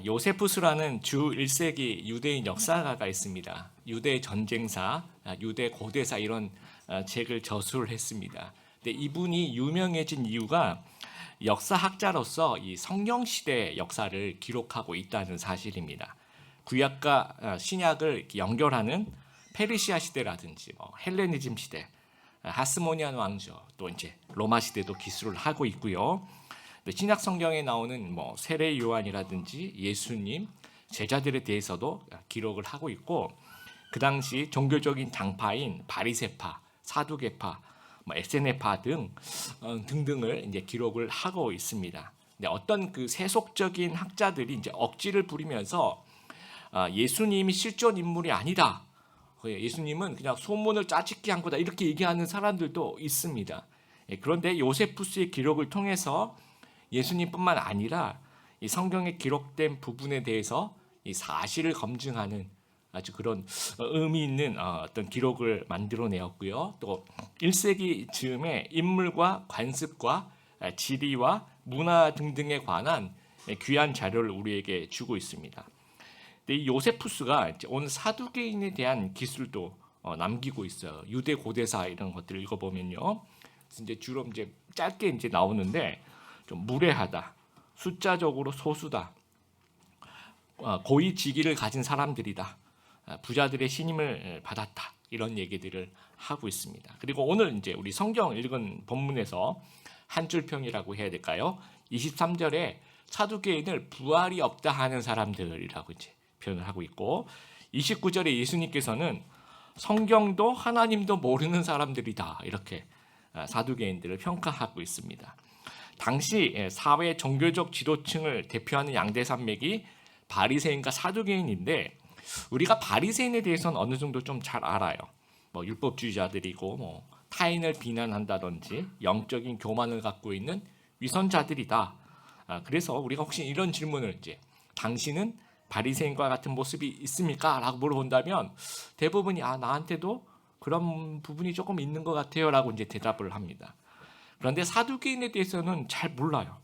요세푸스라는 주 1세기 유대인 역사가가 있습니다. 유대 전쟁사, 유대 고대사 이런 책을 저술을 했습니다. 근데 이분이 유명해진 이유가 역사학자로서 이 성령 시대 역사를 기록하고 있다는 사실입니다. 구약과 신약을 연결하는 페르시아 시대라든지 헬레니즘 시대, 하스모니안 왕조, 또 이제 로마 시대도 기술을 하고 있고요. 신약 성경에 나오는 세례 요한이라든지 예수님, 제자들에 대해서도 기록을 하고 있고, 그 당시 종교적인 당파인 바리새파, 사두개파, 에세네파 등등을 이제 기록을 하고 있습니다. 근데 어떤 그 세속적인 학자들이 이제 억지를 부리면서 예수님이 실존 인물이 아니다, 예수님은 그냥 소문을 짜집기 한 거다, 이렇게 얘기하는 사람들도 있습니다. 그런데 요세푸스의 기록을 통해서 예수님뿐만 아니라 이 성경에 기록된 부분에 대해서 이 사실을 검증하는 아주 그런 의미 있는 어떤 기록을 만들어내었고요. 또 1세기 즈음에 인물과 관습과 지리와 문화 등등에 관한 귀한 자료를 우리에게 주고 있습니다. 근데 이 요세푸스가 오늘 사두개인에 대한 기술도 남기고 있어요. 유대 고대사 이런 것들을 읽어보면요. 그래서 이제 주로 이제 짧게 이제 나오는데, 좀 무례하다, 숫자적으로 소수다, 고위 직위를 가진 사람들이다, 부자들의 신임을 받았다, 이런 얘기들을 하고 있습니다. 그리고 오늘 이제 우리 성경 읽은 본문에서 한 줄 평이라고 해야 될까요? 23절에 사두개인을 부활이 없다 하는 사람들이라고 이제 표현을 하고 있고, 29절에 예수님께서는 성경도 하나님도 모르는 사람들이다, 이렇게 사두개인들을 평가하고 있습니다. 당시 사회 종교적 지도층을 대표하는 양대 산맥이 바리새인과 사두개인인데, 우리가 바리새인에 대해서는 어느 정도 좀 잘 알아요. 율법주의자들이고 타인을 비난한다든지 영적인 교만을 갖고 있는 위선자들이다. 그래서 우리가 혹시 이런 질문을 이제 당신은 바리새인과 같은 모습이 있습니까? 라고 물어본다면 대부분이 나한테도 그런 부분이 조금 있는 것 같아요, 라고 이제 대답을 합니다. 그런데 사두개인에 대해서는 잘 몰라요.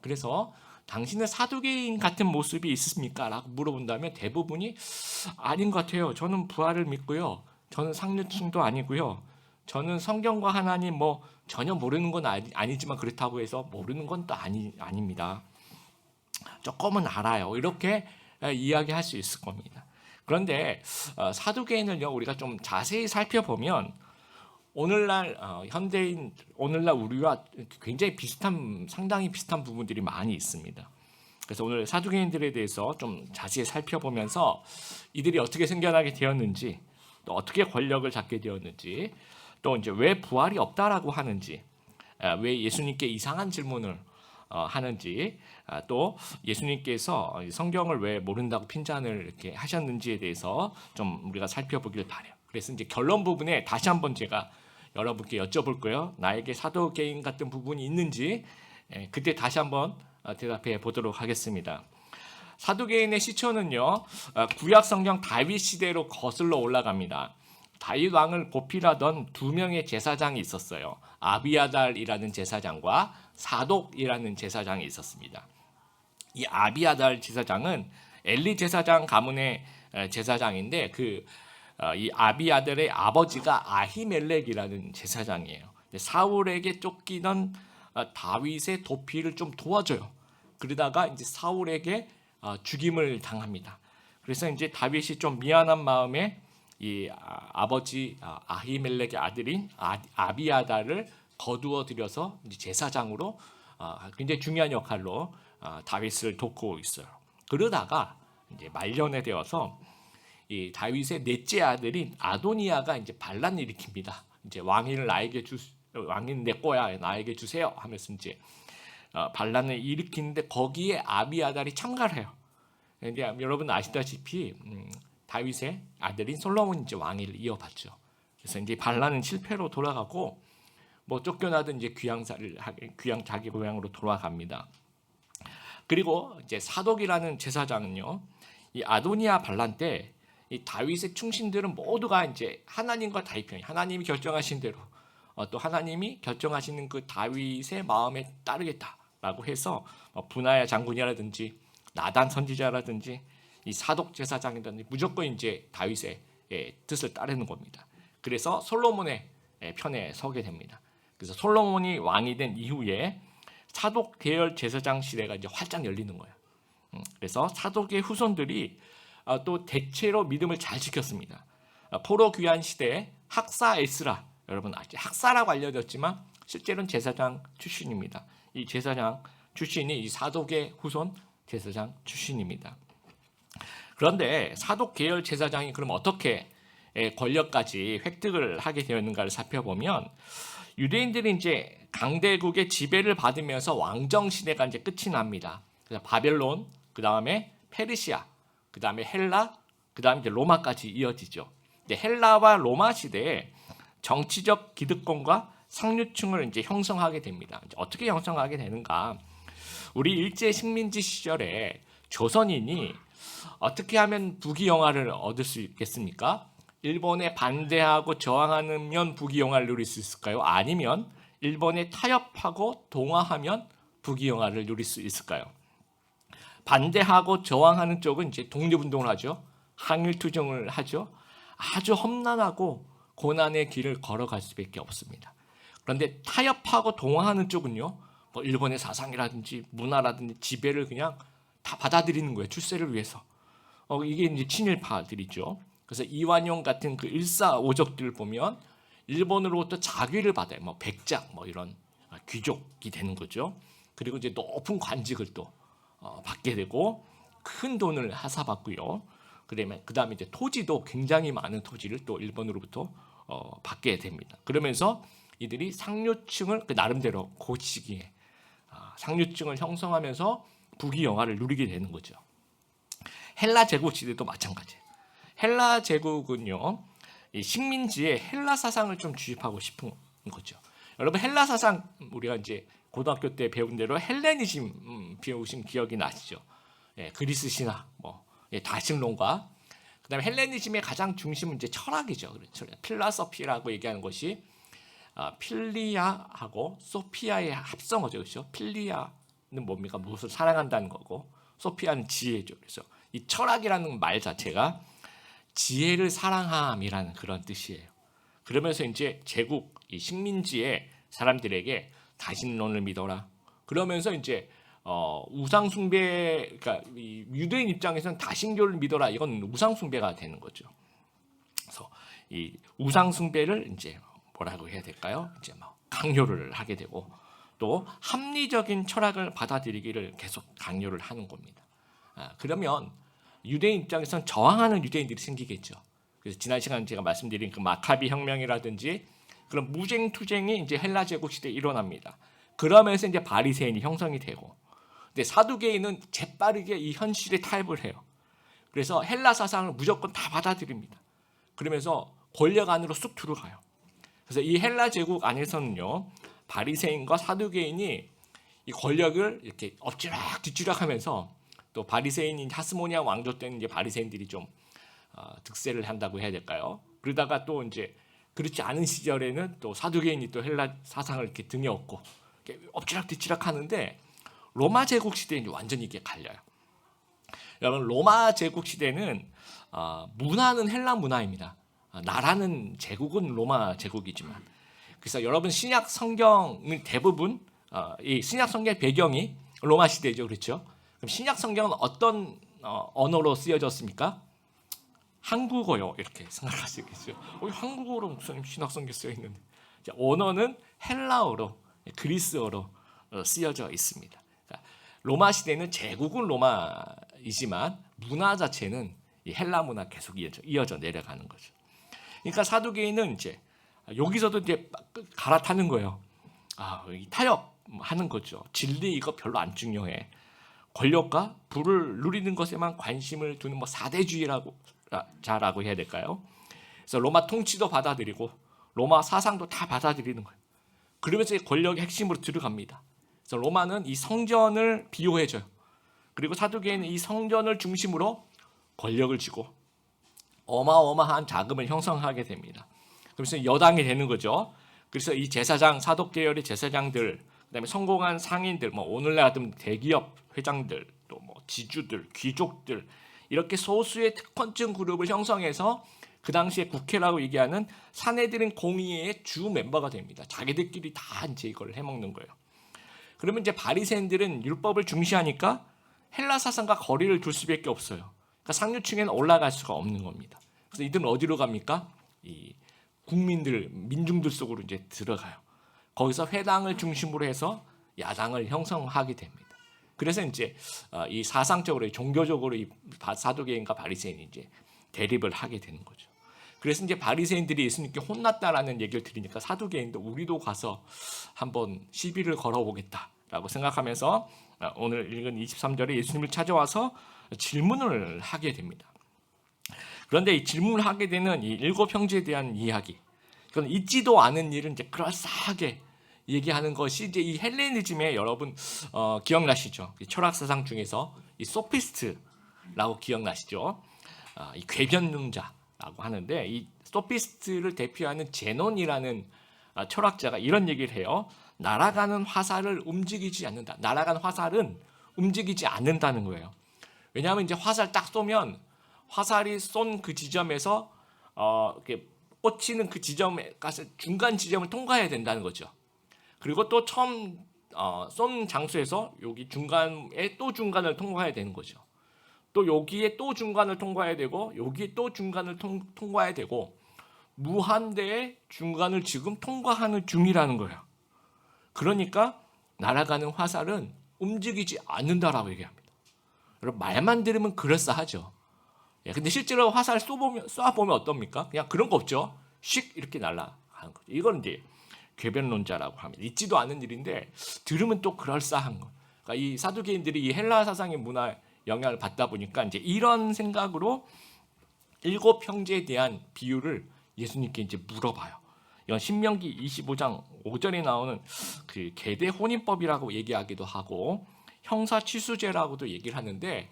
그래서 당신은 사두개인 같은 모습이 있습니까? 라고 물어본다면 대부분이 아닌 것 같아요. 저는 부활을 믿고요. 저는 상류층도 아니고요. 저는 성경과 하나님 전혀 모르는 건 아니지만 그렇다고 해서 모르는 건 또 아닙니다. 조금은 알아요. 이렇게 이야기할 수 있을 겁니다. 그런데 사두개인을요, 우리가 좀 자세히 살펴보면 오늘날 현대인, 오늘날 우리와 굉장히 상당히 비슷한 부분들이 많이 있습니다. 그래서 오늘 사두개인들에 대해서 좀 자세히 살펴보면서 이들이 어떻게 생겨나게 되었는지, 또 어떻게 권력을 잡게 되었는지, 또 이제 왜 부활이 없다라고 하는지, 왜 예수님께 이상한 질문을 하는지, 또 예수님께서 성경을 왜 모른다고 핀잔을 이렇게 하셨는지에 대해서 좀 우리가 살펴보길 바래요. 그래서 이제 결론 부분에 다시 한번 제가 여러분께 여쭤볼 거예요. 나에게 사두개인 같은 부분이 있는지 그때 다시 한번 대답해 보도록 하겠습니다. 사두개인의 시초는요, 구약 성경 다윗 시대로 거슬러 올라갑니다. 다윗 왕을 보필하던 두 명의 제사장이 있었어요. 아비아달이라는 제사장과 사독이라는 제사장이 있었습니다. 이 아비아달 제사장은 엘리 제사장 가문의 제사장인데, 이 아비아달의 아버지가 아히멜렉이라는 제사장이에요. 사울에게 쫓기던 다윗의 도피를 좀 도와줘요. 그러다가 이제 사울에게 죽임을 당합니다. 그래서 이제 다윗이 좀 미안한 마음에 이 아버지 아히멜렉의 아들인 아비아달을 거두어 들여서 이제 제사장으로 굉장히 중요한 역할로 다윗을 돕고 있어요. 그러다가 이제 말년에 되어서 이 다윗의 넷째 아들인 아도니아가 이제 반란을 일으킵니다. 이제 왕위는 내 거야, 나에게 주세요 하면서 이제 반란을 일으키는데 거기에 아비아달이 참가를 해요. 근데 여러분 아시다시피 다윗의 아들인 솔로몬이 이제 왕위를 이어받죠. 그래서 이제 반란은 실패로 돌아가고 쫓겨나던 이제 자기 고향으로 돌아갑니다. 그리고 이제 사독이라는 제사장은요, 이 아도니아 반란 때 이 다윗의 충신들은 모두가 이제 하나님과 다윗편이, 하나님이 결정하신 대로 또 하나님이 결정하시는 그 다윗의 마음에 따르겠다라고 해서 분하야 장군이라든지 나단 선지자라든지 이 사독 제사장이라든지 무조건 이제 다윗의 뜻을 따르는 겁니다. 그래서 솔로몬의 편에 서게 됩니다. 그래서 솔로몬이 왕이 된 이후에 사독 계열 제사장 시대가 이제 활짝 열리는 거예요. 그래서 사독의 후손들이 또 대체로 믿음을 잘 지켰습니다. 포로 귀환 시대에 학사 에스라, 여러분 학사라고 알려졌지만 실제로는 제사장 출신입니다. 이 제사장 출신이 이 사독의 후손 제사장 출신입니다. 그런데 사독 계열 제사장이 그럼 어떻게 권력까지 획득을 하게 되었는가를 살펴보면 유대인들이 이제 강대국의 지배를 받으면서 왕정 시대가 이제 끝이 납니다. 그래서 바벨론, 그 다음에 페르시아, 그 다음에 헬라, 그 다음에 이제 로마까지 이어지죠. 근데 헬라와 로마 시대에 정치적 기득권과 상류층을 이제 형성하게 됩니다. 이제 어떻게 형성하게 되는가? 우리 일제 식민지 시절에 조선인이 어떻게 하면 부귀영화를 얻을 수 있겠습니까? 일본에 반대하고 저항하면 부귀영화를 누릴 수 있을까요? 아니면 일본에 타협하고 동화하면 부귀영화를 누릴 수 있을까요? 반대하고 저항하는 쪽은 이제 독립운동을 하죠. 항일투쟁을 하죠. 아주 험난하고 고난의 길을 걸어갈 수밖에 없습니다. 그런데 타협하고 동화하는 쪽은요, 뭐 일본의 사상이라든지 문화라든지 지배를 그냥 다 받아들이는 거예요. 출세를 위해서. 이게 이제 친일파들이죠. 그래서 이완용 같은 그 일사오적들을 보면 일본으로부터 자귀를 받아요. 뭐 백작, 뭐 이런 귀족이 되는 거죠. 그리고 이제 높은 관직을 또 받게 되고 큰 돈을 하사받고요. 그다음에 이제 토지도 굉장히 많은 토지를 또 일본으로부터 받게 됩니다. 그러면서 이들이 상류층을 나름대로 그 시기에 상류층을 형성하면서 부귀영화를 누리게 되는 거죠. 헬라 제국 시대도 마찬가지예요. 헬라 제국은요, 이 식민지에 헬라 사상을 좀 주입하고 싶은 거죠. 여러분 헬라 사상 우리가 이제 고등학교 때 배운 대로 헬레니즘 배우신 기억이 나시죠? 그리스 신화, 다신론과 그다음에 헬레니즘의 가장 중심은 이제 철학이죠. 그렇죠. 필라소피라고 얘기하는 것이 필리아하고 소피아의 합성어죠, 그렇죠? 필리아는 뭡니까? 무엇을 사랑한다는 거고, 소피아는 지혜죠. 그래서 이 철학이라는 말 자체가 지혜를 사랑함이라는 그런 뜻이에요. 그러면서 이제 제국 이 식민지의 사람들에게 다신론을 믿어라. 그러면서 이제 우상 숭배, 그러니까 이 유대인 입장에서는 다신교를 믿어라. 이건 우상 숭배가 되는 거죠. 그래서 이 우상 숭배를 이제 뭐라고 해야 될까요? 이제 강요를 하게 되고 또 합리적인 철학을 받아들이기를 계속 강요를 하는 겁니다. 그러면 유대인 입장에서는 저항하는 유대인들이 생기겠죠. 그래서 지난 시간 제가 말씀드린 그 마카비 혁명이라든지 그런 무쟁투쟁이 이제 헬라 제국 시대에 일어납니다. 그러면서 이제 바리새인이 형성이 되고, 근데 사두개인은 재빠르게 이 현실에 타협을 해요. 그래서 헬라 사상을 무조건 다 받아들입니다. 그러면서 권력 안으로 쑥 들어가요. 그래서 이 헬라 제국 안에서는요, 바리새인과 사두개인이 이 권력을 이렇게 엎지락 뒤치락하면서 또 바리새인인 하스모니아 왕조 때는 이제 바리새인들이 좀 득세를 한다고 해야 될까요? 그러다가 또 이제 그렇지 않은 시절에는 또 사두개인이 또 헬라 사상을 이렇게 등에 업고 이렇게 엎지락 뒤치락 하는데 로마 제국 시대에 이제 완전히 이게 갈려요. 여러분 로마 제국 시대는 문화는 헬라 문화입니다. 나라는 제국은 로마 제국이지만, 그래서 여러분 신약 성경은 대부분 이 신약 성경의 배경이 로마 시대죠, 그렇죠? 그럼 신약 성경은 어떤 언어로 쓰여졌습니까? 한국어요, 이렇게 생각하시겠죠. 한국어로 목사님 신약 성경 쓰여 있는데, 언어는 헬라어로, 그리스어로 쓰여져 있습니다. 로마 시대는 제국은 로마이지만 문화 자체는 이 헬라 문화 계속 이어져 내려가는 거죠. 그러니까 사두개인은 이제 여기서도 이제 갈아타는 거예요. 타협하는 거죠. 진리 이거 별로 안 중요해. 권력과 부를 누리는 것에만 관심을 두는 사대주의라고 해야 될까요? 그래서 로마 통치도 받아들이고 로마 사상도 다 받아들이는 거예요. 그러면서 권력의 핵심으로 들어갑니다. 그래서 로마는 이 성전을 비호해줘요. 그리고 사두개인은 이 성전을 중심으로 권력을 쥐고 어마어마한 자금을 형성하게 됩니다. 그래서 여당이 되는 거죠. 그래서 이 제사장, 사독 계열의 제사장들, 그다음에 성공한 상인들, 오늘날 같은 대기업 회장들, 또 뭐 지주들, 귀족들 이렇게 소수의 특권층 그룹을 형성해서 그 당시에 국회라고 얘기하는 사내들은 공의회의 주 멤버가 됩니다. 자기들끼리 다 이제 이걸 해먹는 거예요. 그러면 이제 바리새인들은 율법을 중시하니까 헬라 사상과 거리를 둘 수밖에 없어요. 그러니까 상류층에는 올라갈 수가 없는 겁니다. 그래서 이들은 어디로 갑니까? 이 국민들, 민중들 속으로 이제 들어가요. 거기서 회당을 중심으로 해서 야당을 형성하게 됩니다. 그래서 이제 이 사상적으로, 종교적으로 이 사두개인과 바리새인이 이제 대립을 하게 되는 거죠. 그래서 이제 바리새인들이 예수님께 혼났다라는 얘기를 들으니까 사두개인도 우리도 가서 한번 시비를 걸어보겠다라고 생각하면서 오늘 읽은 23절에 예수님을 찾아와서 질문을 하게 됩니다. 그런데 이 질문을 하게 되는 이 7 형제에 대한 이야기, 그건 있지도 않은 일을 이제 그럴싸하게 얘기하는 것이 이제 이 헬레니즘의 여러분 기억나시죠? 철학 사상 중에서 이 소피스트라고 기억나시죠? 이 궤변론자라고 하는데 이 소피스트를 대표하는 제논이라는 철학자가 이런 얘기를 해요. 날아가는 화살을 움직이지 않는다. 날아가는 화살은 움직이지 않는다는 거예요. 왜냐하면 이제 화살 딱 쏘면 화살이 쏜 그 지점에서 이렇게 꽂히는 그 지점에 가서 중간 지점을 통과해야 된다는 거죠. 그리고 또 처음 쏜 장소에서 여기 중간에 또 중간을 통과해야 되는 거죠. 또 여기에 또 중간을 통과해야 되고 여기에 또 중간을 통과해야 되고 무한대의 중간을 지금 통과하는 중이라는 거예요. 그러니까 날아가는 화살은 움직이지 않는다라고 얘기합니다. 여러분 말만 들으면 그럴싸하죠. 근데 실제로 화살 쏴보면 어떻습니까? 그냥 그런 거 없죠. 씩 이렇게 날아가는 거죠. 이건 이제 궤변론자라고 합니다. 있지도 않은 일인데 들으면 또 그럴싸한 거. 그러니까 이 사두개인들이 이 헬라 사상의 문화 영향을 받다 보니까 이제 이런 생각으로 7 형제에 대한 비유를 예수님께 이제 물어봐요. 이건 신명기 25장 5절에 나오는 그 계대 혼인법이라고 얘기하기도 하고 형사취수제라고도 얘기를 하는데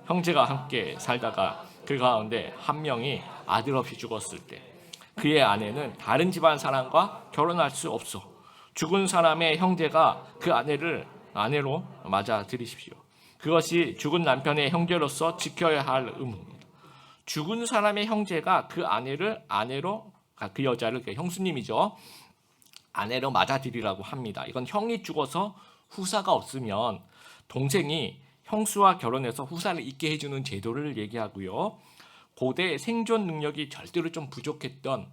형제가 함께 살다가 그 가운데 한 명이 아들 없이 죽었을 때 그의 아내는 다른 집안 사람과 결혼할 수 없어. 죽은 사람의 형제가 그 아내를 아내로 맞아들이십시오. 그것이 죽은 남편의 형제로서 지켜야 할 의무입니다. 죽은 사람의 형제가 그 아내를 아내로 그 여자를 그 형수님이죠. 아내로 맞아들이라고 합니다. 이건 형이 죽어서 후사가 없으면 동생이 형수와 결혼해서 후사를 잇게 해주는 제도를 얘기하고요. 고대 생존 능력이 절대로 좀 부족했던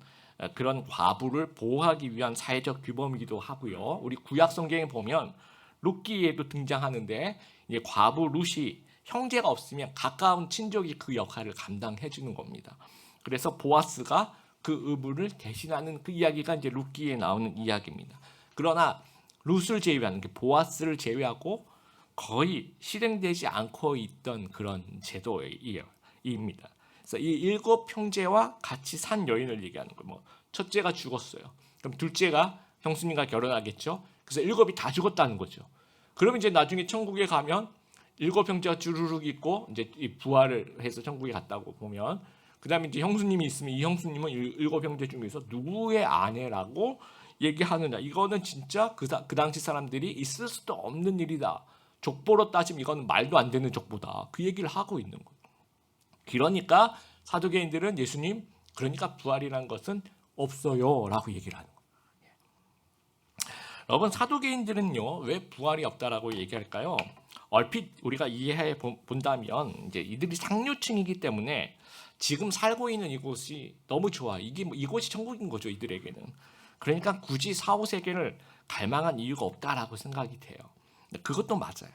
그런 과부를 보호하기 위한 사회적 규범이기도 하고요. 우리 구약 성경에 보면 룻기에도 등장하는데 이제 과부 룻이 형제가 없으면 가까운 친족이 그 역할을 감당해 주는 겁니다. 그래서 보아스가 그 의무를 대신하는 그 이야기가 이제 룻기에 나오는 이야기입니다. 그러나 룻을 제외하는 게 보아스를 제외하고 거의 실행되지 않고 있던 그런 제도입니다. 그래서 이 7 형제와 같이 산 여인을 얘기하는 거예요. 뭐 첫째가 죽었어요. 그럼 둘째가 형수님과 결혼하겠죠. 그래서 7이 다 죽었다는 거죠. 그러면 이제 나중에 천국에 가면 7 형제가 주르륵 있고 이제 부활을 해서 천국에 갔다고 보면 그다음에 이제 형수님이 있으면 이 형수님은 7 형제 중에서 누구의 아내라고 얘기하느냐. 이거는 진짜 그 당시 사람들이 있을 수도 없는 일이다. 족보로 따지면 이거는 말도 안 되는 족보다. 그 얘기를 하고 있는 거예요. 그러니까 사두개인들은 예수님 그러니까 부활이라는 것은 없어요라고 얘기를 하는 거예요. 여러분 사두개인들은요 왜 부활이 없다라고 얘기할까요? 얼핏 우리가 이해해 본다면 이제 이들이 상류층이기 때문에 지금 살고 있는 이곳이 너무 좋아. 이곳이 천국인 거죠 이들에게는. 그러니까 굳이 4, 5세계를 갈망한 이유가 없다라고 생각이 돼요. 그것도 맞아요.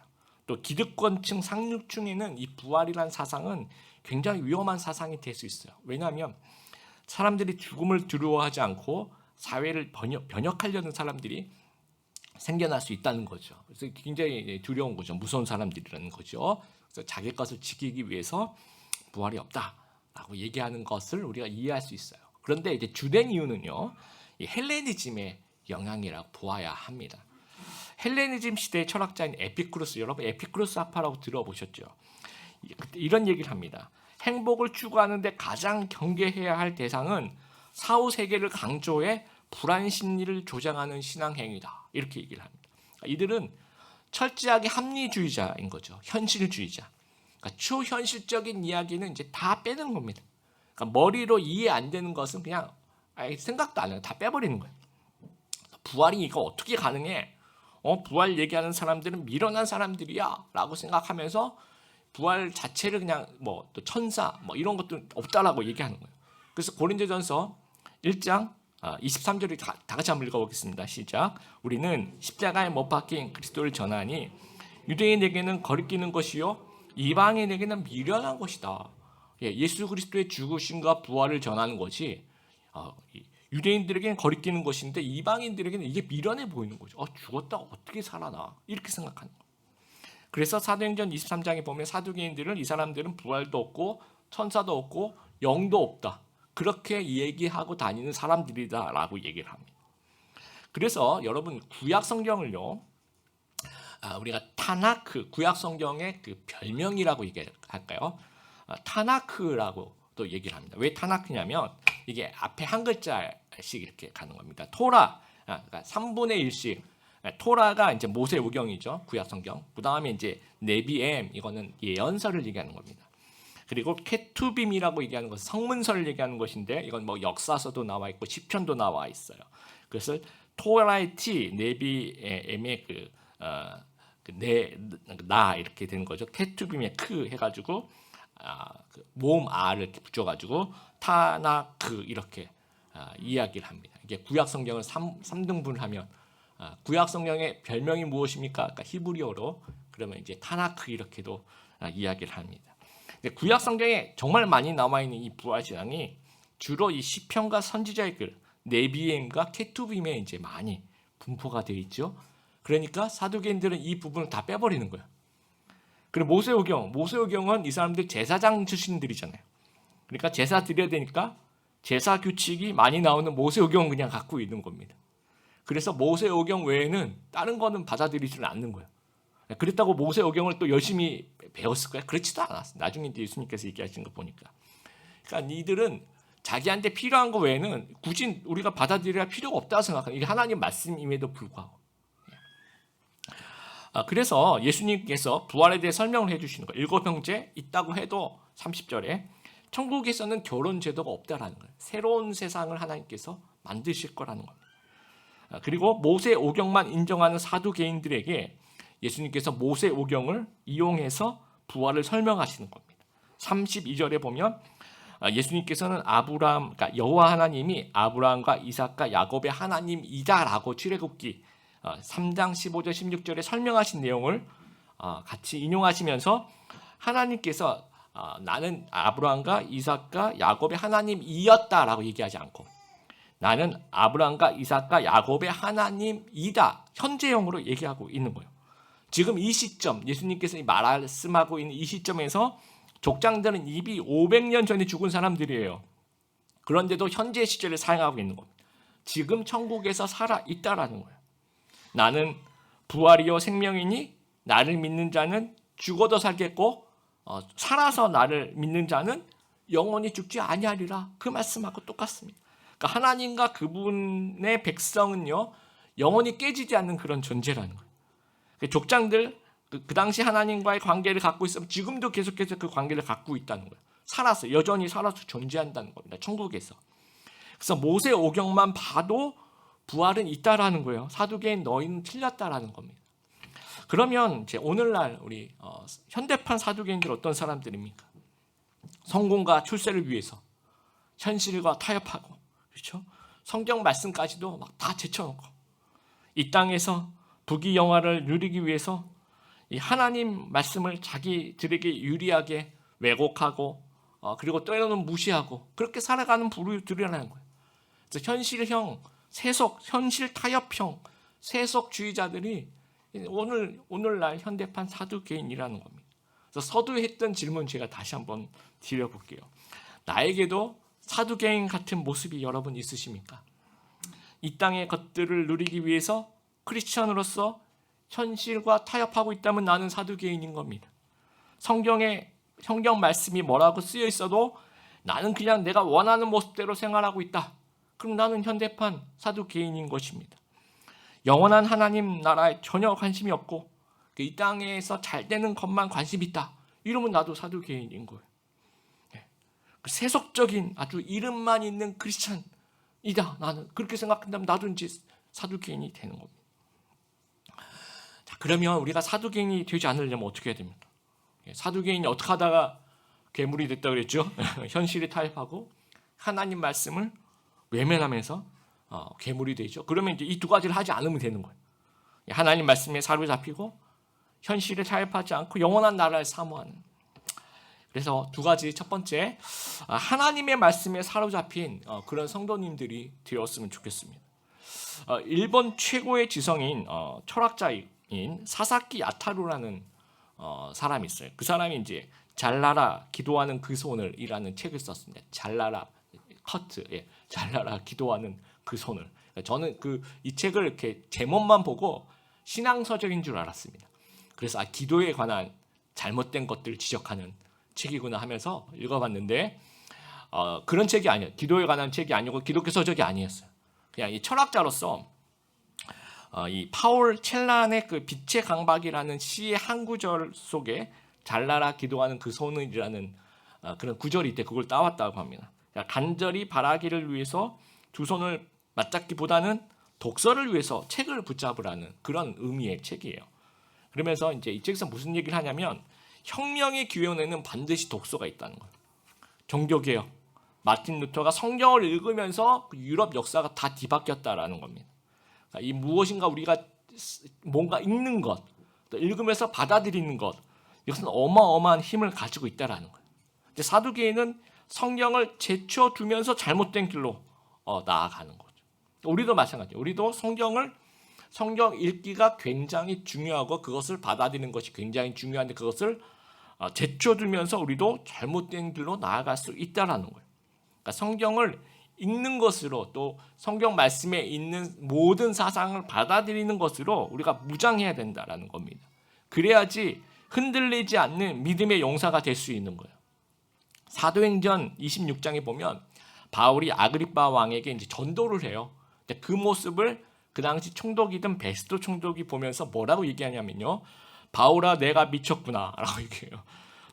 또 기득권층 상류층에는 이 부활이라는 사상은 굉장히 위험한 사상이 될 수 있어요. 왜냐하면 사람들이 죽음을 두려워하지 않고 사회를 변혁하려는 사람들이 생겨날 수 있다는 거죠. 그래서 굉장히 두려운 거죠. 무서운 사람들이라는 거죠. 그래서 자기 것을 지키기 위해서 부활이 없다라고 얘기하는 것을 우리가 이해할 수 있어요. 그런데 이제 주된 이유는요. 이 헬레니즘의 영향이라고 보아야 합니다. 헬레니즘 시대의 철학자인 에피쿠로스, 여러분 에피쿠로스 학파라고 들어보셨죠? 이런 얘기를 합니다. 행복을 추구하는 데 가장 경계해야 할 대상은 4, 5세계를 강조해 불안 심리를 조장하는 신앙 행위다. 이렇게 얘기를 합니다. 이들은 철저하게 합리주의자인 거죠. 현실주의자. 그러니까 초현실적인 이야기는 이제 다 빼는 겁니다. 그러니까 머리로 이해 안 되는 것은 그냥 생각도 안 해요. 다 빼버리는 거예요. 부활이 이거 어떻게 가능해? 부활 얘기하는 사람들은 미련한 사람들이야 라고 생각하면서 부활 자체를 그냥 뭐 또 천사 뭐 이런 것도 없다라고 얘기하는 거예요. 그래서 고린도전서 1장 23절을 다 같이 한번 읽어보겠습니다. 시작. 우리는 십자가에 못 박힌 그리스도를 전하니 유대인에게는 거리끼는 것이요 이방인에게는 미련한 것이다. 예수 그리스도의 죽으심과 부활을 전하는 것이 유대인들에게는 거리끼는 것인데 이방인들에게는 이게 미련해 보이는 거죠. 죽었다 어떻게 살아나 이렇게 생각하는 거예요. 그래서 사도행전 23장에 보면 사두개인들은 이 사람들은 부활도 없고 천사도 없고 영도 없다. 그렇게 얘기하고 다니는 사람들이다라고 얘기를 합니다. 그래서 여러분 구약 성경을요, 우리가 타나크 구약 성경의 그 별명이라고 얘기할까요? 타나크라고 또 얘기를 합니다. 왜 타나크냐면 이게 앞에 한 글자씩 이렇게 가는 겁니다. 토라, 그러니까 3분의 1씩. 토라가 이제 모세오경이죠, 구약 성경. 그 다음에 이제 네비엠, 이거는 예언서를 얘기하는 겁니다. 그리고 케투빔이라고 얘기하는 것은 성문서를 얘기하는 것인데 이건 뭐 역사서도 나와 있고 시편도 나와 있어요. 그래서 토라의 T, 네비엠의 나 이렇게 되는 거죠. 케투빔의 크 해가지고 모음 R을 이렇게 붙여가지고 타나크 이렇게 이야기를 합니다. 이게 구약 성경을 3등분을 하면 구약 성경의 별명이 무엇입니까? 그러니까 히브리어로 그러면 이제 타나크 이렇게도 이야기를 합니다. 구약 성경에 정말 많이 남아 있는 이 부활 신앙이 주로 이 시편과 선지자의 글, 네비엠과 케투빔에 이제 많이 분포가 되어 있죠. 그러니까 사두개인들은 이 부분을 다 빼버리는 거예요. 그리고 모세오경은 이 사람들 제사장 출신들이잖아요. 그러니까 제사 드려야 되니까 제사 규칙이 많이 나오는 모세오경은 그냥 갖고 있는 겁니다. 그래서 모세오경 외에는 다른 거는 받아들이지는 않는 거예요. 그랬다고 모세오경을 또 열심히 배웠을까요? 그렇지도 않았어요. 나중에 예수님께서 얘기하시는 거 보니까. 그러니까 이들은 자기한테 필요한 거 외에는 굳이 우리가 받아들여야 필요가 없다고 생각해요. 이게 하나님 말씀임에도 불구하고. 그래서 예수님께서 부활에 대해 설명을 해주시는 거예요. 7형제 있다고 해도 30절에 천국에서는 결혼 제도가 없다라는 거예요. 새로운 세상을 하나님께서 만드실 거라는 겁니다. 그리고 모세오경만 인정하는 사두개인들에게 예수님께서 모세오경을 이용해서 부활을 설명하시는 겁니다. 32절에 보면 예수님께서는 그러니까 여호와 하나님이 아브라함과 이삭과 야곱의 하나님이다라고 출애굽기 3장 15절 16절에 설명하신 내용을 같이 인용하시면서 하나님께서 나는 아브라함과 이삭과 야곱의 하나님이었다라고 얘기하지 않고 나는 아브라함과 이삭과 야곱의 하나님이다 현재형으로 얘기하고 있는 거예요. 지금 이 시점 예수님께서 말씀하고 있는 이 시점에서 족장들은 이미 500년 전에 죽은 사람들이에요. 그런데도 현재 시절을 사용하고 있는 겁니다. 지금 천국에서 살아있다라는 거예요. 나는 부활이요 생명이니 나를 믿는 자는 죽어도 살겠고 살아서 나를 믿는 자는 영원히 죽지 아니하리라. 그 말씀하고 똑같습니다. 그러니까 하나님과 그분의 백성은요 영원히 깨지지 않는 그런 존재라는 거예요. 족장들 그 당시 하나님과의 관계를 갖고 있으면 지금도 계속해서 그 관계를 갖고 있다는 거예요. 살아서 여전히 살아서 존재한다는 겁니다. 천국에서. 그래서 모세오경만 봐도 부활은 있다라는 거예요. 사두개인 너희는 틀렸다라는 겁니다. 그러면 이제 오늘날 우리 현대판 사두개인들 어떤 사람들입니까? 성공과 출세를 위해서 현실과 타협하고 그렇죠? 성경 말씀까지도 막 다 제쳐놓고 이 땅에서 부귀영화를 누리기 위해서 이 하나님 말씀을 자기들에게 유리하게 왜곡하고 그리고 때로는 무시하고 그렇게 살아가는 부류들이라는 거예요. 그래서 현실형, 현실 타협형, 세속주의자들이 오늘날 현대판 사두개인이라는 겁니다. 그래서 서두했던 질문 제가 다시 한번 드려볼게요. 나에게도 사두개인 같은 모습이 여러분 있으십니까? 이 땅의 것들을 누리기 위해서 크리스천으로서 현실과 타협하고 있다면 나는 사두개인인 겁니다. 성경 말씀이 뭐라고 쓰여 있어도 나는 그냥 내가 원하는 모습대로 생활하고 있다. 그럼 나는 현대판 사두개인인 것입니다. 영원한 하나님 나라에 전혀 관심이 없고 이 땅에서 잘 되는 것만 관심 있다. 이러면 나도 사두개인인 거예요. 세속적인 아주 이름만 있는 크리스찬이다. 나는 그렇게 생각한다면 나도 이제 사두개인이 되는 겁니다. 자, 그러면 우리가 사두개인이 되지 않으려면 어떻게 해야 됩니까? 사두개인이 어떻게 하다가 괴물이 됐다 그랬죠? 현실에 타협하고 하나님 말씀을 외면하면서 괴물이 되죠. 그러면 이제 이 두 가지를 하지 않으면 되는 거예요. 하나님 말씀에 사로잡히고 현실에 타협하지 않고 영원한 나라를 사모하는. 그래서 두 가지, 첫 번째, 하나님의 말씀에 사로잡힌 그런 성도님들이 되었으면 좋겠습니다. 일본 최고의 지성인 철학자인 사사키 야타루라는 사람이 있어요. 그 사람이 이제 잘나라 기도하는 그 손을이라는 책을 썼습니다. 잘나라 커트, 잘나라 기도하는 그 손을. 저는 이 책을 이렇게 제목만 보고 신앙서적인 줄 알았습니다. 그래서 기도에 관한 잘못된 것들을 지적하는 책이구나 하면서 읽어봤는데 그런 책이 아니에요. 기도에 관한 책이 아니고 기독교 서적이 아니었어요. 그냥 이 철학자로서 이 파울 첼란의 그 빛의 강박이라는 시의 한 구절 속에 잘나라 기도하는 그 손을이라는 그런 구절이 있대. 그걸 따왔다고 합니다. 간절히 바라기를 위해서 두 손을 맞잡기보다는 독서를 위해서 책을 붙잡으라는 그런 의미의 책이에요. 그러면서 이제 이 책에서 무슨 얘기를 하냐면 혁명의 기원에는 반드시 독서가 있다는 거예요. 종교개혁, 마틴 루터가 성경을 읽으면서 유럽 역사가 다 뒤바뀌었다라는 겁니다. 그러니까 이 무엇인가 우리가 뭔가 읽는 것, 또 읽으면서 받아들이는 것, 이것은 어마어마한 힘을 가지고 있다라는 거예요. 이제 사두개인은 성경을 제쳐두면서 잘못된 길로 나아가는 거죠. 우리도 마찬가지예요. 우리도 성경 읽기가 굉장히 중요하고 그것을 받아들이는 것이 굉장히 중요한데 그것을 제쳐두면서 우리도 잘못된 길로 나아갈 수 있다라는 거예요. 그러니까 성경을 읽는 것으로 또 성경 말씀에 있는 모든 사상을 받아들이는 것으로 우리가 무장해야 된다라는 겁니다. 그래야지 흔들리지 않는 믿음의 용사가 될 수 있는 거예요. 사도행전 26장에 보면 바울이 아그리빠 왕에게 이제 전도를 해요. 그 모습을 그 당시 총독이던 베스도 총독이 보면서 뭐라고 얘기하냐면요. 바울아 내가 미쳤구나 라고 얘기해요.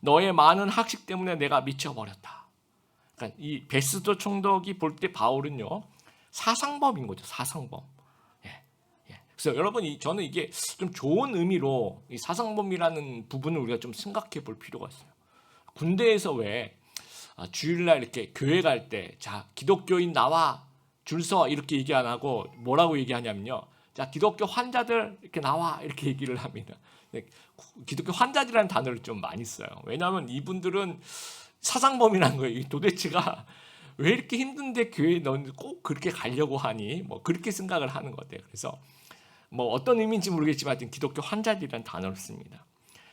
너의 많은 학식 때문에 내가 미쳐버렸다. 그러니까 이 베스도 총독이 볼 때 바울은요. 사상범인 거죠. 사상범. 그래서 여러분 저는 이게 좀 좋은 의미로 이 사상범이라는 부분을 우리가 좀 생각해 볼 필요가 있어요. 군대에서 왜 주일날 이렇게 교회 갈 때 자 기독교인 나와 줄 서 이렇게 얘기 안 하고 뭐라고 얘기하냐면요. 자 기독교 환자들 이렇게 나와 이렇게 얘기를 합니다. 기독교 환자들이라는 단어를 좀 많이 써요. 왜냐하면 이분들은 사상범이라는 거예요. 도대체가 왜 이렇게 힘든데 교회에 넌 꼭 그렇게 가려고 하니? 뭐 그렇게 생각을 하는 것 같아요. 그래서 뭐 어떤 의미인지 모르겠지만 기독교 환자들이라는 단어를 씁니다.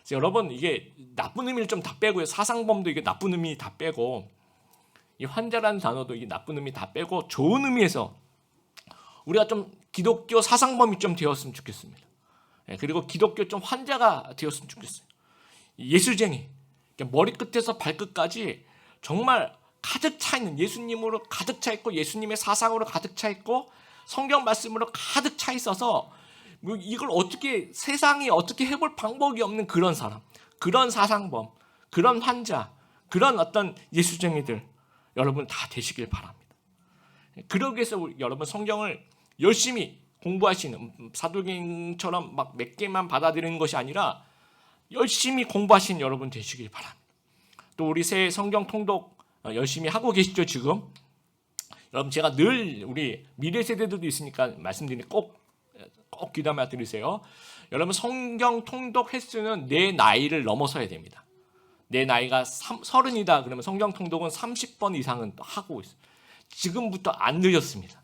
그래서 여러분 이게 나쁜 의미를 좀 다 빼고요. 사상범도 이게 나쁜 의미 다 빼고 이 환자라는 단어도 이게 나쁜 의미 다 빼고 좋은 의미에서 우리가 좀 기독교 사상범이 좀 되었으면 좋겠습니다. 그리고 기독교 좀 환자가 되었으면 좋겠어요. 예수쟁이 머리끝에서 발끝까지 정말 가득 차 있는 예수님으로 가득 차 있고 예수님의 사상으로 가득 차 있고 성경 말씀으로 가득 차 있어서 이걸 어떻게 세상이 어떻게 해볼 방법이 없는 그런 사람, 그런 사상범, 그런 환자, 그런 어떤 예수쟁이들 여러분 다 되시길 바랍니다. 그러기 위해서 여러분 성경을 열심히 공부하시는 사도행전처럼 막 몇 개만 받아들이는 것이 아니라 열심히 공부하시는 여러분 되시길 바랍니다. 또 우리 새 성경 통독 열심히 하고 계시죠 지금? 여러분 제가 늘 우리 미래 세대들도 있으니까 말씀드리니 꼭 귀담아 들으세요. 여러분 성경 통독 횟수는 내 나이를 넘어서야 됩니다. 내 나이가 30이다 그러면 성경 통독은 30번 이상은 하고 있어요. 지금부터 안 늦었습니다.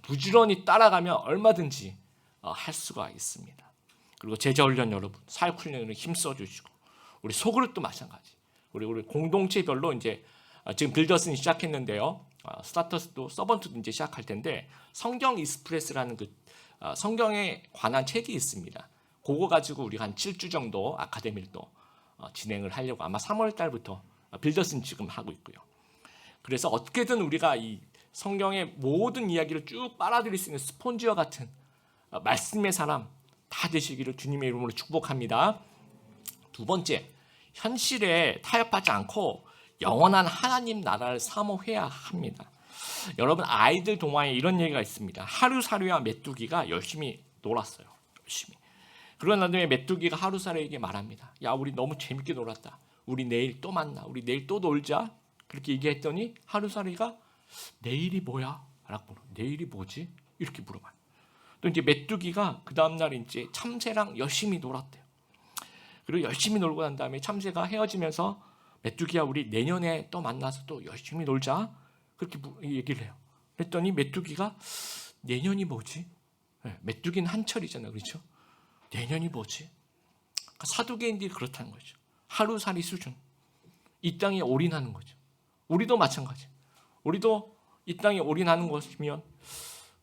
부지런히 따라가면 얼마든지 할 수가 있습니다. 그리고 제자훈련 여러분 사역훈련을 힘써 주시고 우리 소그룹도 마찬가지. 우리 공동체별로 이제 지금 빌더스는 시작했는데요. 스타터스도 서번트도 이제 시작할 텐데 성경 익스프레스라는 그 성경에 관한 책이 있습니다. 그거 가지고 우리가 한 7주 정도 아카데미를 또 진행을 하려고 아마 3월 달부터 빌더스는 지금 하고 있고요. 그래서 어떻게든 우리가 이 성경의 모든 이야기를 쭉 빨아들일 수 있는 스폰지와 같은 말씀의 사람, 다 되시기를 주님의 이름으로 축복합니다. 두 번째, 현실에 타협하지 않고 영원한 하나님 나라를 사모해야 합니다. 여러분, 아이들 동화에 이런 얘기가 있습니다. 하루살이와 메뚜기가 열심히 놀았어요. 열심히. 그러고 난 다음에 메뚜기가 하루살이에게 말합니다. 야, 우리 너무 재밌게 놀았다. 우리 내일 또 만나. 우리 내일 또 놀자. 그렇게 얘기했더니 하루살이가 내일이 뭐야? 라고 물어. 내일이 뭐지? 이렇게 물어봐요. 또 이제 메뚜기가 그 다음날 이제 참새랑 열심히 놀았대요. 그리고 열심히 놀고 난 다음에 참새가 헤어지면서 메뚜기야, 우리 내년에 또 만나서 또 열심히 놀자. 그렇게 얘기를 해요. 그랬더니 메뚜기가 내년이 뭐지? 네, 메뚜기는 한철이잖아요. 그렇죠? 내년이 뭐지? 그러니까 사두개인들이 그렇다는 거죠. 하루살이 수준. 이 땅에 올인하는 거죠. 우리도 마찬가지. 우리도 이 땅에 올인하는 것이면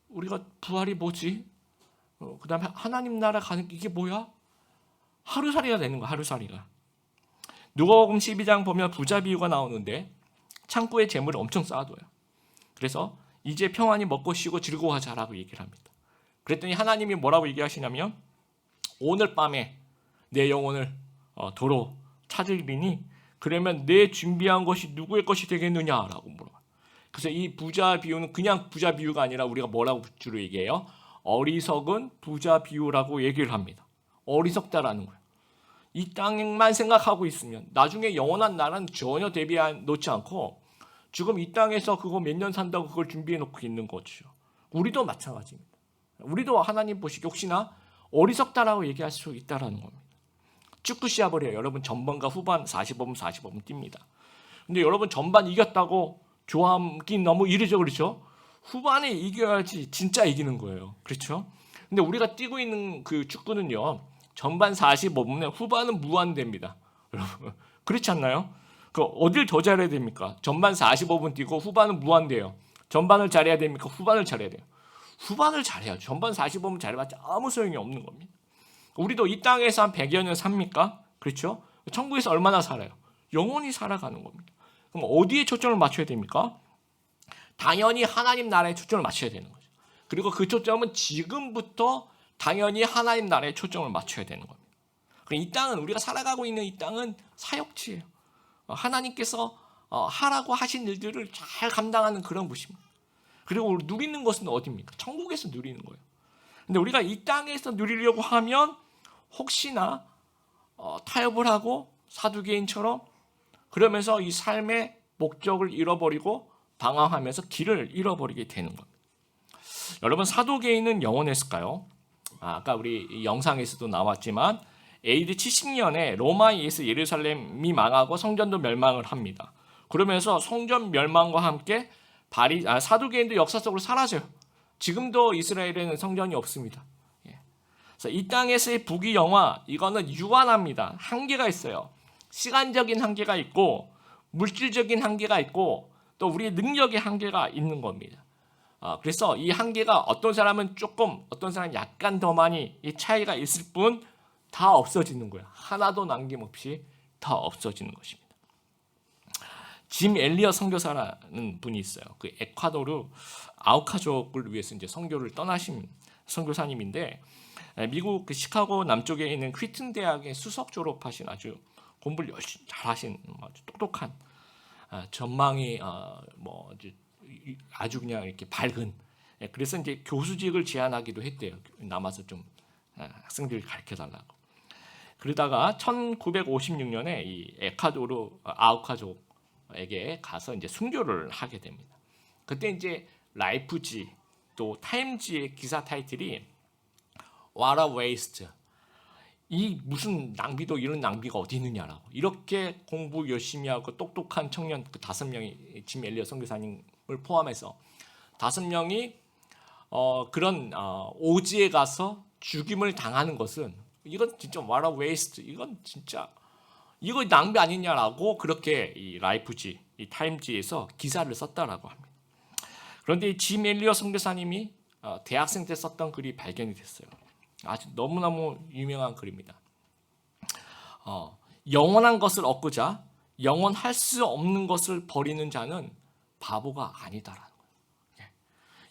우리가 부활이 뭐지? 그 다음에 하나님 나라 가는 이게 뭐야? 하루살이가 되는 거야. 하루살이가. 누가복음 12장 보면 부자 비유가 나오는데 창고에 재물을 엄청 쌓아둬요. 그래서 이제 평안히 먹고 쉬고 즐거워하자라고 얘기를 합니다. 그랬더니 하나님이 뭐라고 얘기하시냐면 오늘 밤에 내 영혼을 도로 찾으리니 그러면 내 준비한 것이 누구의 것이 되겠느냐라고 물어봐요. 그래서 이 부자 비유는 그냥 부자 비유가 아니라 우리가 뭐라고 주로 얘기해요? 어리석은 부자 비유라고 얘기를 합니다. 어리석다라는 거예요. 이 땅만 생각하고 있으면 나중에 영원한 나라는 전혀 놓지 않고 지금 이 땅에서 그거 몇 년 산다고 그걸 준비해 놓고 있는 거죠. 우리도 마찬가지입니다. 우리도 하나님 보시기 혹시나 어리석다라고 얘기할 수 있다라는 겁니다. 축구 시합을 해요. 여러분 전반과 후반 45분 뜁니다. 근데 여러분 전반 이겼다고 좋아하긴 너무 이르죠. 그렇죠? 후반에 이겨야지 진짜 이기는 거예요. 그렇죠? 근데 우리가 뛰고 있는 그 축구는요. 전반 45분에 후반은 무한대입니다. 여러분 그렇지 않나요? 그 어딜 더 잘해야 됩니까? 전반 45분 뛰고 후반은 무한대예요. 전반을 잘해야 됩니까? 후반을 잘해야 돼요. 후반을 잘해야죠. 전반 45분 잘해봤자 아무 소용이 없는 겁니다. 우리도 이 땅에서 한 100여 년 삽니까? 그렇죠? 천국에서 얼마나 살아요? 영원히 살아가는 겁니다. 그럼 어디에 초점을 맞춰야 됩니까? 당연히 하나님 나라에 초점을 맞춰야 되는 거죠. 그리고 그 초점은 지금부터 당연히 하나님 나라에 초점을 맞춰야 되는 겁니다. 이 땅은 우리가 살아가고 있는 이 땅은 사역지예요. 하나님께서 하라고 하신 일들을 잘 감당하는 그런 곳입니다. 그리고 누리는 것은 어디입니까? 천국에서 누리는 거예요. 근데 우리가 이 땅에서 누리려고 하면 혹시나 타협을 하고 사두개인처럼 그러면서 이 삶의 목적을 잃어버리고 방황하면서 길을 잃어버리게 되는 겁니다. 여러분 사두개인은 영원했을까요? 아까 우리 영상에서도 나왔지만 AD 70년에 로마에 의해서 예루살렘이 망하고 성전도 멸망을 합니다. 그러면서 성전 멸망과 함께 사두개인도 역사적으로 사라져요. 지금도 이스라엘에는 성전이 없습니다. 그래서 이 땅에서의 부귀영화 이거는 유한합니다. 한계가 있어요. 시간적인 한계가 있고 물질적인 한계가 있고 또 우리의 능력의 한계가 있는 겁니다. 그래서 이 한계가 어떤 사람은 조금 어떤 사람은 약간 더 많이 이 차이가 있을 뿐 다 없어지는 거예요. 하나도 남김없이 다 없어지는 것입니다. 짐 엘리어 선교사라는 분이 있어요. 그 에콰도르 아우카족을 위해서 이제 선교를 떠나신 선교사님인데 미국 그 시카고 남쪽에 있는 휘튼 대학의 수석 졸업하신 아주 공부를 열심히 잘하신 아주 똑똑한 전망이 아주 그냥 이렇게 밝은 그래서 이제 교수직을 제안하기도 했대요. 남아서 좀 학생들 가르쳐 달라고. 그러다가 1956년에 이 에콰도르 아우카족에게 가서 이제 순교를 하게 됩니다. 그때 이제 라이프지 또 타임지의 기사 타이틀이 What a waste. 이 무슨 낭비도 이런 낭비가 어디 있느냐라고. 이렇게 공부 열심히 하고 똑똑한 청년 그 5명이 짐 엘리어 선교사님을 포함해서 5명이 그런 오지에 가서 죽임을 당하는 것은 이건 진짜 what a waste. 이건 진짜 이거 낭비 아니냐라고 그렇게 이 라이프지 이 타임지에서 기사를 썼다라고 합니다. 그런데 이 짐 엘리어 선교사님이 대학생 때 썼던 글이 발견이 됐어요. 아주 너무너무 유명한 글입니다. 영원한 것을 얻고자 영원할 수 없는 것을 버리는 자는 바보가 아니다라는 거예요.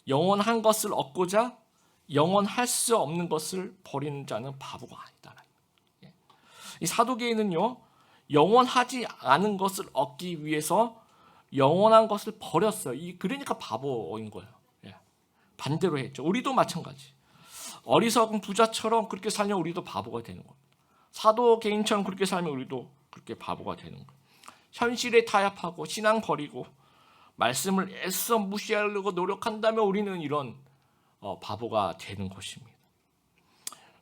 영원한 것을 얻고자 영원할 수 없는 것을 버리는 자는 바보가 아니다. 이 사두개인은요, 영원하지 않은 것을 얻기 위해서 영원한 것을 버렸어요. 그러니까 바보인 거예요. 반대로 했죠. 우리도 마찬가지. 어리석은 부자처럼 그렇게 살면 우리도 바보가 되는 겁니다. 사도개인처럼 그렇게 살면 우리도 그렇게 바보가 되는 거예요. 현실에 타협하고 신앙 버리고 말씀을 애써 무시하려고 노력한다면 우리는 이런 바보가 되는 것입니다.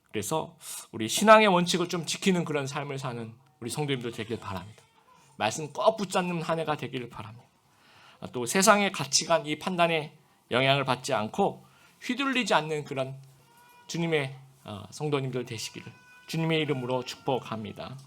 그래서 우리 신앙의 원칙을 좀 지키는 그런 삶을 사는 우리 성도님들 되길 바랍니다. 말씀 꼭 붙잡는 한 해가 되기를 바랍니다. 또 세상의 가치관, 이 판단에 영향을 받지 않고 휘둘리지 않는 그런 주님의 성도님들 되시기를 주님의 이름으로 축복합니다.